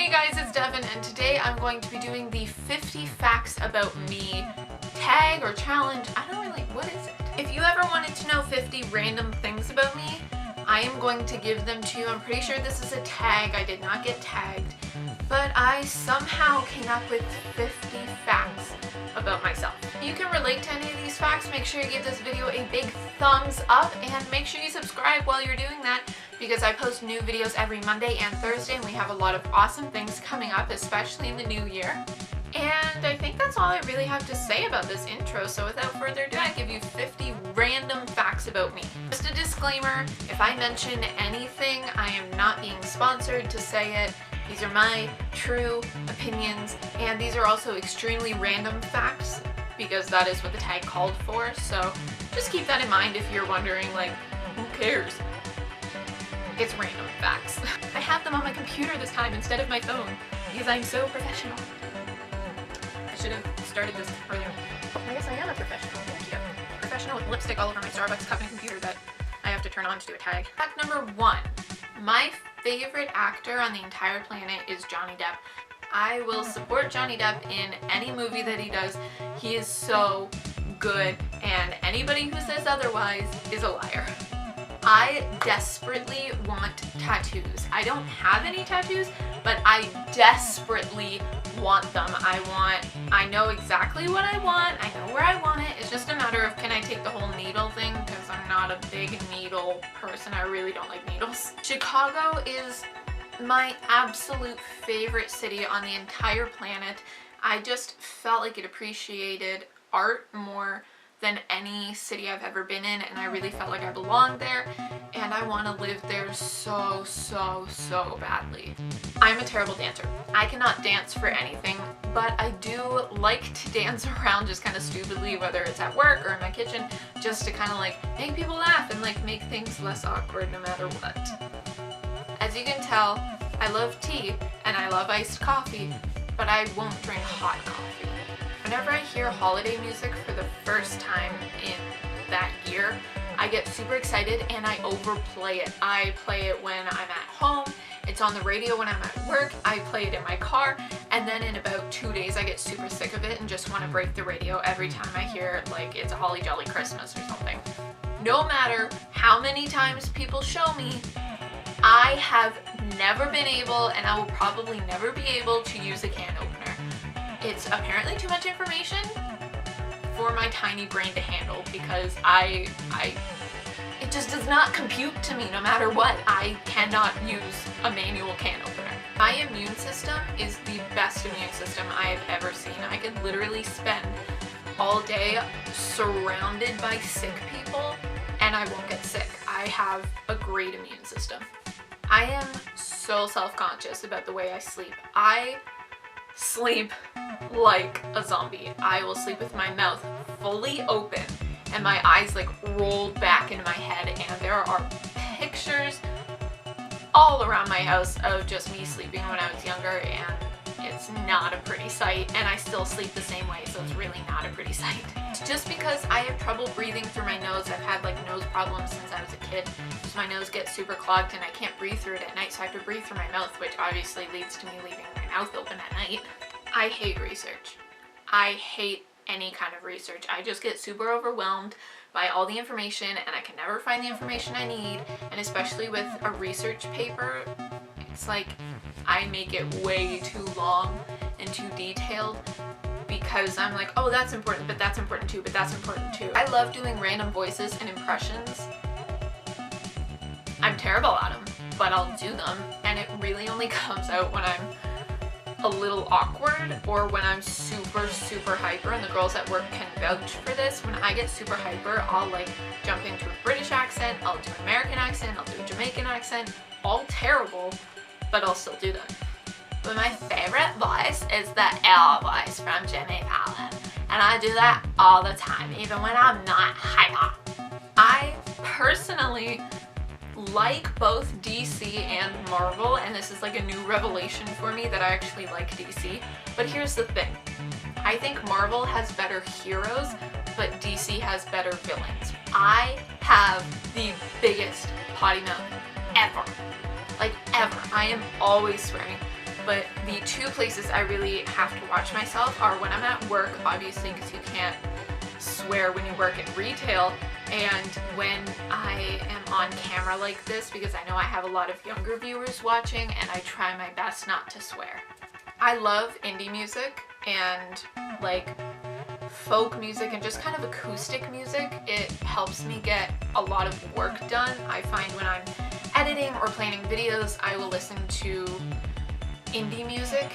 Hey guys, it's Devin, and today I'm going to be doing the 50 facts about me tag or challenge. What is it? If you ever wanted to know 50 random things about me, I am going to give them to you. I'm pretty sure this is a tag. I did not get tagged, but I somehow came up with 50 facts about myself. If you can relate to any of these facts, make sure you give this video a big thumbs up and make sure you subscribe while you're doing that, because I post new videos every Monday and Thursday, and we have a lot of awesome things coming up, especially in the new year. And I think that's all I really have to say about this intro, so without further ado, I give you 50 random facts about me. Just a disclaimer, if I mention anything, I am not being sponsored to say it. These are my true opinions, and these are also extremely random facts, because that is what the tag called for, so just keep that in mind if you're wondering, like, who cares? It's random facts. I have them on my computer this time instead of my phone, because I'm so professional. I should have started this earlier. I guess I am a professional. Thank you. Professional with lipstick all over my Starbucks cup and computer that I have to turn on to do a tag. Fact number 1. My favorite actor on the entire planet is Johnny Depp. I will support Johnny Depp in any movie that he does. He is so good, and anybody who says otherwise is a liar. I desperately want tattoos. I don't have any tattoos, but I desperately want them. I know exactly what I want. I know where I want it. It's just a matter of, can I take the whole needle thing, because I'm not a big needle person. I really don't like needles. Chicago is my absolute favorite city on the entire planet. I just felt like it appreciated art more than any city I've ever been in, and I really felt like I belonged there, and I want to live there so badly. I'm a terrible dancer. I cannot dance for anything, but I do like to dance around just kind of stupidly, whether it's at work or in my kitchen, just to kind of like make people laugh and like make things less awkward no matter what. As you can tell, I love tea and I love iced coffee, but I won't drink hot coffee. Whenever I hear holiday music for the first time in that year, I get super excited and I overplay it. I play it when I'm at home, it's on the radio when I'm at work, I play it in my car, and then in about 2 days I get super sick of it and just want to break the radio every time I hear like it's a Holly Jolly Christmas or something. No matter how many times people show me, I have never been able, and I will probably never be able, to use a can opener. It's apparently too much information for my tiny brain to handle, because it just does not compute to me no matter what. I cannot use a manual can opener. My immune system is the best immune system I have ever seen. I could literally spend all day surrounded by sick people and I won't get sick. I have a great immune system. I am so self-conscious about the way I sleep. I sleep like a zombie. I will sleep with my mouth fully open and my eyes like rolled back into my head, and there are pictures all around my house of just me sleeping when I was younger, and it's not a pretty sight, and I still sleep the same way, so it's really not a pretty sight. Just because I have trouble breathing through my nose, I've had like nose problems since I was a kid, so my nose gets super clogged and I can't breathe through it at night, so I have to breathe through my mouth, which obviously leads to me leaving my mouth open at night. I hate research. I hate any kind of research. I just get super overwhelmed by all the information, and I can never find the information I need, and especially with a research paper, it's like I make it way too long and too detailed, because I'm like, oh, that's important, but that's important too, but that's important too. I love doing random voices and impressions. I'm terrible at them, but I'll do them, and it really only comes out when I'm a little awkward or when I'm super hyper, and the girls at work can vouch for this. When I get super hyper, I'll like jump into a British accent, I'll do an American accent, I'll do a Jamaican accent, all terrible, but I'll still do them. But my favorite voice is the L voice from Jimmy Fallon, and I do that all the time, even when I'm not hyper. I personally like both DC and Marvel, and this is like a new revelation for me that I actually like DC. But here's the thing, I think Marvel has better heroes, but DC has better villains. I have the biggest potty mouth ever. Like ever. I am always swearing. but the two places I really have to watch myself are when I'm at work, obviously, because you can't swear when you work in retail, and when I am on camera like this, because I know I have a lot of younger viewers watching and I try my best not to swear. I love indie music and like folk music and just kind of acoustic music. It helps me get a lot of work done. I find when I'm editing or planning videos, I will listen to indie music,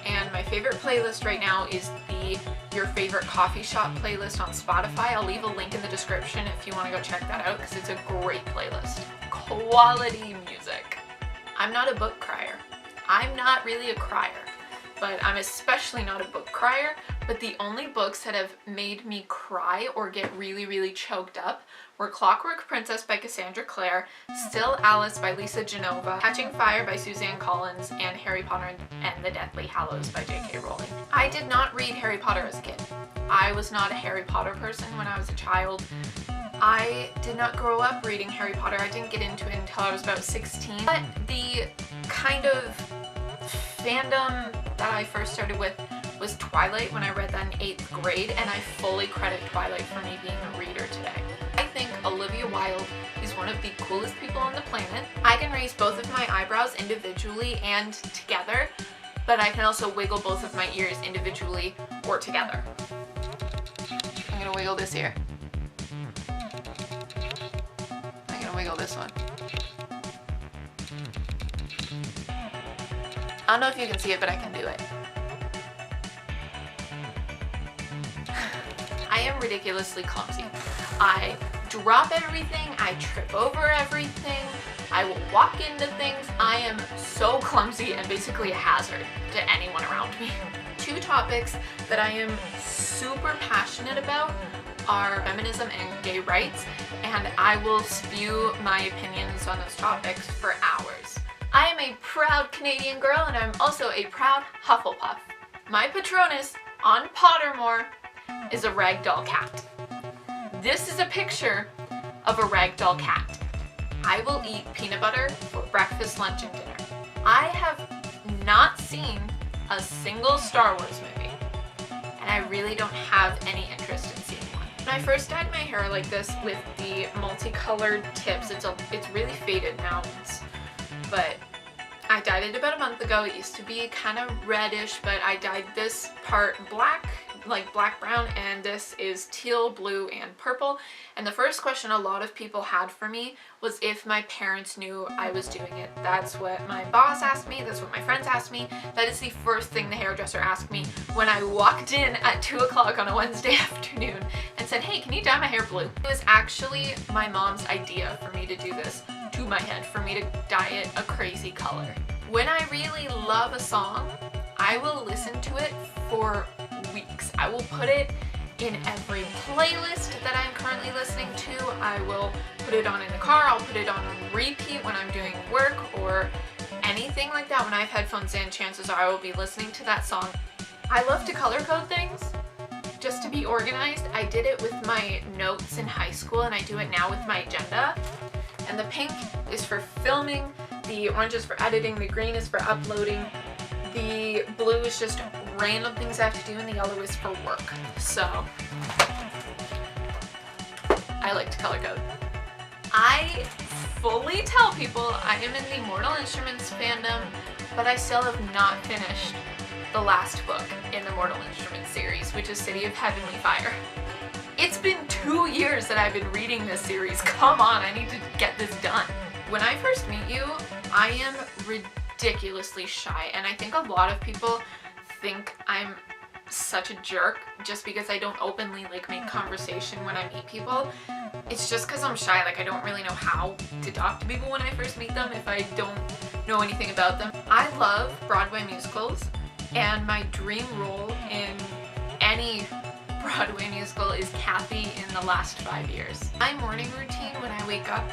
and my favorite playlist right now is the Your Favorite Coffee Shop playlist on Spotify. I'll leave a link in the description if you want to go check that out, because it's a great playlist. Quality music. I'm not a book crier. I'm not really a crier, but I'm especially not a book crier. But the only books that have made me cry or get really, really choked up were Clockwork Princess by Cassandra Clare, Still Alice by Lisa Genova, Catching Fire by Suzanne Collins, and Harry Potter and the Deathly Hallows by J.K. Rowling. I did not read Harry Potter as a kid. I was not a Harry Potter person when I was a child. I did not grow up reading Harry Potter. I didn't get into it until I was about 16. But the kind of fandom that I first started with was Twilight when I read that in 8th grade, and I fully credit Twilight for me being a reader today. I think Olivia Wilde is one of the coolest people on the planet. I can raise both of my eyebrows individually and together, but I can also wiggle both of my ears individually or together. I'm gonna wiggle this ear. I'm gonna wiggle this one. I don't know if you can see it, but I can do it. I am ridiculously clumsy. I drop everything, I trip over everything, I will walk into things. I am so clumsy and basically a hazard to anyone around me. Two topics that I am super passionate about are feminism and gay rights, and I will spew my opinions on those topics for hours. I am a proud Canadian girl, and I'm also a proud Hufflepuff. My Patronus on Pottermore is a ragdoll cat. This is a picture of a ragdoll cat. I will eat peanut butter for breakfast, lunch, and dinner. I have not seen a single Star Wars movie, and I really don't have any interest in seeing one. When I first dyed my hair like this with the multicolored tips, it's really faded now, but I dyed it about a month ago. It used to be kind of reddish, but I dyed this part black, like black brown, and this is teal, blue, and purple. And the first question a lot of people had for me was if my parents knew I was doing it. That's what my boss asked me, that's what my friends asked me. That is the first thing the hairdresser asked me when I walked in at 2 o'clock on a Wednesday afternoon and said, hey, can you dye my hair blue? It was actually my mom's idea for me to do this to my head, for me to dye it a crazy color. When I really love a song, I will listen to it for weeks. I will put it in every playlist that I'm currently listening to. I will put it on in the car. I'll put it on repeat when I'm doing work or anything like that. When I have headphones in, chances are I will be listening to that song. I love to color code things just to be organized. I did it with my notes in high school, and I do it now with my agenda. And the pink is for filming, the orange is for editing, the green is for uploading, the blue is just random things I have to do, and the yellow is for work. So I like to color code. I fully tell people I am in the Mortal Instruments fandom, but I still have not finished the last book in the Mortal Instruments series, which is City of Heavenly Fire. It's been 2 years that I've been reading this series. Come on, I need to get this done. When I first meet you, I am ridiculously shy, and I think a lot of people think I'm such a jerk just because I don't openly make conversation when I meet people. It's just because I'm shy. I don't really know how to talk to people when I first meet them if I don't know anything about them. I love Broadway musicals, and my dream role in any Broadway musical is Kathy in the last 5 years. My morning routine when I wake up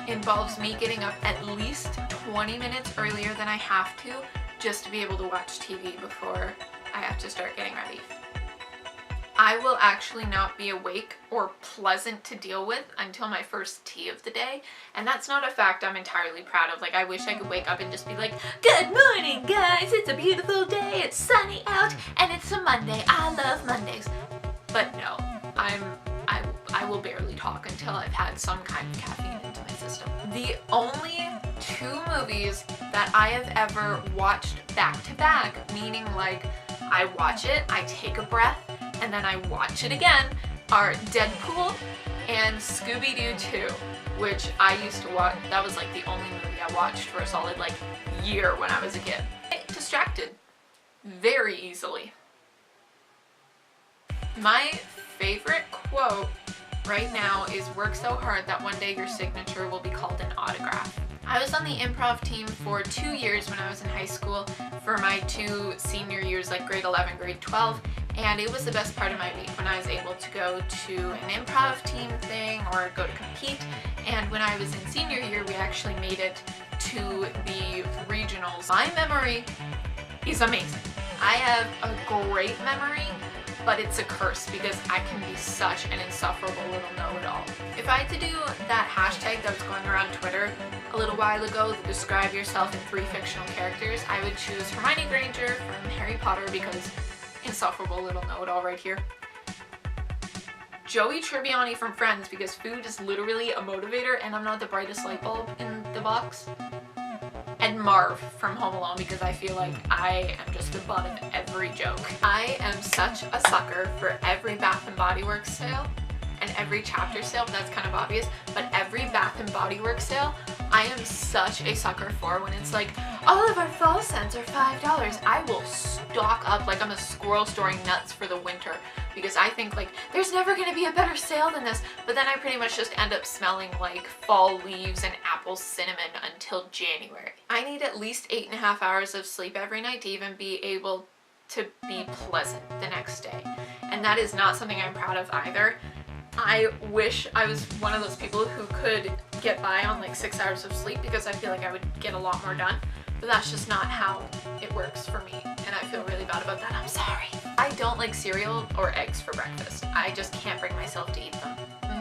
involves me getting up at least 20 minutes earlier than I have to just to be able to watch TV before I have to start getting ready. I will actually not be awake or pleasant to deal with until my first tea of the day. And that's not a fact I'm entirely proud of. Like, I wish I could wake up and just be like, good morning guys, it's a beautiful day, it's sunny out, and it's a Monday. I love Mondays. But no, I will barely talk until I've had some kind of caffeine into my system. The only 2 movies that I have ever watched back to back, meaning like I watch it, I take a breath, and then I watch it again, are Deadpool and Scooby-Doo 2, which I used to watch. That was like the only movie I watched for a solid like year when I was a kid. I get distracted very easily. My favorite quote right now is, work so hard that one day your signature will be called an autograph. I was on the improv team for 2 years when I was in high school for my 2 senior years, like grade 11, grade 12, and it was the best part of my week when I was able to go to an improv team thing or go to compete. And when I was in senior year, we actually made it to the regionals. My memory is amazing. I have a great memory, but it's a curse because I can be such an insufferable little know-it-all. If I had to do that hashtag that was going around Twitter a little while ago, the describe yourself in 3 fictional characters, I would choose Hermione Granger from Harry Potter because insufferable little know-it-all right here. Joey Tribbiani from Friends because food is literally a motivator and I'm not the brightest light bulb in the box. And Marv from Home Alone because I feel like I am just the butt of every joke. I am such a sucker for every Bath & Body Works sale and every Chapter sale, that's kind of obvious, but every Bath & Body Works sale, I am such a sucker for when it's like, all of our fall scents are $5. I will stock up like I'm a squirrel storing nuts for the winter because I think like there's never going to be a better sale than this, but then I pretty much just end up smelling like fall leaves and apple cinnamon until January. I need at least 8.5 hours of sleep every night to even be able to be pleasant the next day, and that is not something I'm proud of either. I wish I was one of those people who could get by on like 6 hours of sleep because I feel like I would get a lot more done, but that's just not how it works for me, and I feel really bad about that. I'm sorry. I don't like cereal or eggs for breakfast. I just can't bring myself to eat them.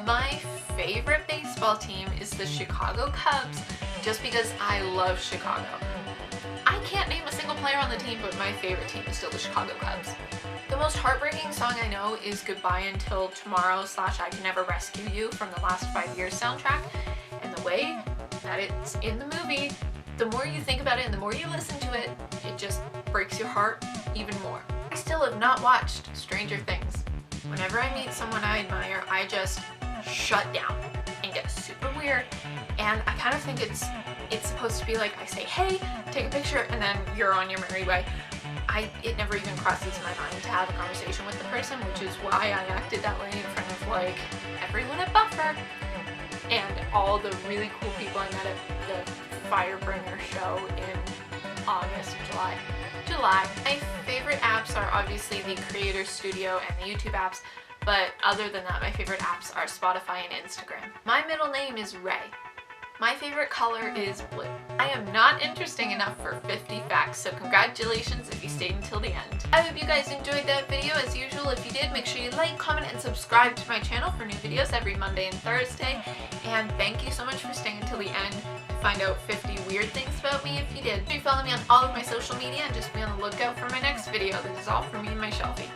My favorite baseball team is the Chicago Cubs just because I love Chicago. I can't name a single player on the team, but my favorite team is still the Chicago Cubs. The most heartbreaking song I know is Goodbye Until Tomorrow / I Can Never Rescue You from the Last 5 Years soundtrack. And the way that it's in the movie, the more you think about it and the more you listen to it, it just breaks your heart even more. I still have not watched Stranger Things. Whenever I meet someone I admire, I just shut down and get super weird. And I kind of think it's supposed to be like I say, hey, take a picture, and then you're on your merry way. It never even crosses my mind to have a conversation with the person, which is why I acted that way in front of like everyone at Buffer and all the really cool people I met at the Firebringer show in August, July. My favorite apps are obviously the Creator Studio and the YouTube apps, but other than that, my favorite apps are Spotify and Instagram. My middle name is Ray. My favorite color is blue. I am not interesting enough for 50 facts, so congratulations if you stayed until the end. I hope you guys enjoyed that video. As usual, if you did, make sure you like, comment, and subscribe to my channel for new videos every Monday and Thursday. And thank you so much for staying until the end to find out 50 weird things about me if you did. You follow me on all of my social media and just be on the lookout for my next video. This is all from me and my Shelfie.